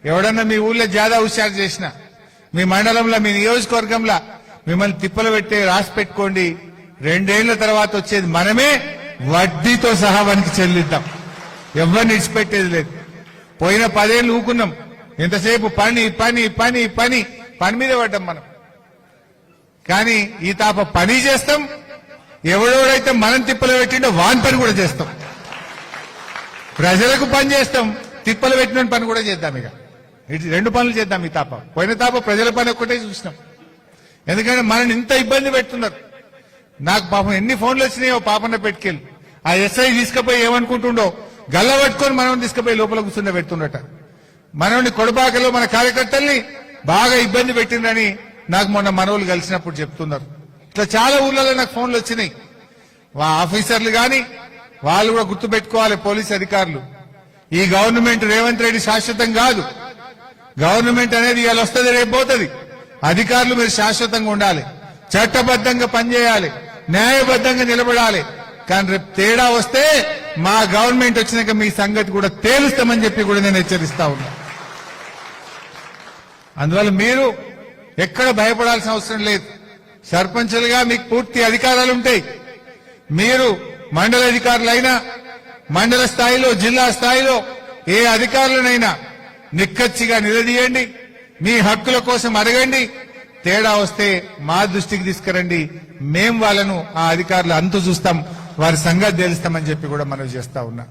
ఎవడన్నా మీ ఊళ్ళో జాదా హుషారు చేసినా, మీ మండలంలో మీ నియోజకవర్గంలో మిమ్మల్ని తిప్పలు పెట్టే రాసి పెట్టుకోండి, 2 ఏళ్ల తర్వాత వచ్చేది మనమే, వడ్డీతో సహా వానికి చెల్లిద్దాం. ఎవరిని ఇడిచిపెట్టేది లేదు. పోయిన 10 ఏళ్ళు ఊకున్నాం, ఎంతసేపు పని పని పని పని పని మీద పడ్డాం మనం. కానీ ఈ తాప పని చేస్తాం, ఎవడెవడైతే మనం తిప్పలు పెట్టిండో వాని పని కూడా చేస్తాం. ప్రజలకు పని చేస్తాం, తిప్పలు పెట్టిన పని కూడా చేద్దాం. ఇక 2 పనులు చేద్దాం. ఈ తాప పోయిన తాప ప్రజల పని ఒక్కటే చూసినాం. ఎందుకంటే మనని ఇంత ఇబ్బంది పెడుతున్నారు. నాకు పాపం ఎన్ని ఫోన్లు వచ్చినాయో పాపన్న పెట్టుకెళ్ళి ఆ ఎస్ఐ తీసుకుపోయి ఏమనుకుంటుండో గల్ల పట్టుకొని మనం తీసుకుపోయి లోపల కూర్చుండ పెడుతుండట. మనల్ని కొడబాకలో మన కార్యకర్తల్ని బాగా ఇబ్బంది పెట్టిందని నాకు మొన్న మనవులు కలిసినప్పుడు చెప్తున్నారు. ఇట్లా చాలా ఊర్లలో నాకు ఫోన్లు వచ్చినాయి. ఆఫీసర్లు గాని వాళ్ళు కూడా గుర్తుపెట్టుకోవాలి, పోలీస్ అధికారులు. ఈ గవర్నమెంట్ రేవంత్ రెడ్డి శాశ్వతం కాదు. గవర్నమెంట్ అనేది ఇవాళ వస్తుంది, రేపు పోతుంది. అధికారులు మీరు శాశ్వతంగా ఉండాలి, చట్టబద్ధంగా పనిచేయాలి, న్యాయబద్ధంగా నిలబడాలి. కానీ రేపు తేడా వస్తే మా గవర్నమెంట్ వచ్చినాక మీ సంగతి కూడా తేలుస్తామని చెప్పి కూడా నేను హెచ్చరిస్తా ఉన్నా. అందువల్ల మీరు ఎక్కడ భయపడాల్సిన అవసరం లేదు. సర్పంచులుగా మీకు పూర్తి అధికారాలు ఉంటాయి. మీరు మండల అధికారులైనా, మండల స్థాయిలో, జిల్లా స్థాయిలో ఏ అధికారులనైనా నిక్కచ్చిగా నిలదీయండి, మీ హక్కుల కోసం అడగండి. తేడా వస్తే మా దృష్టికి తీసుకురండి, మేం వాళ్ళను ఆ అధికారులు అంతు చూస్తాం, వారి సంగతి తెలుస్తామని చెప్పి కూడా మనం చేస్తా ఉన్నా.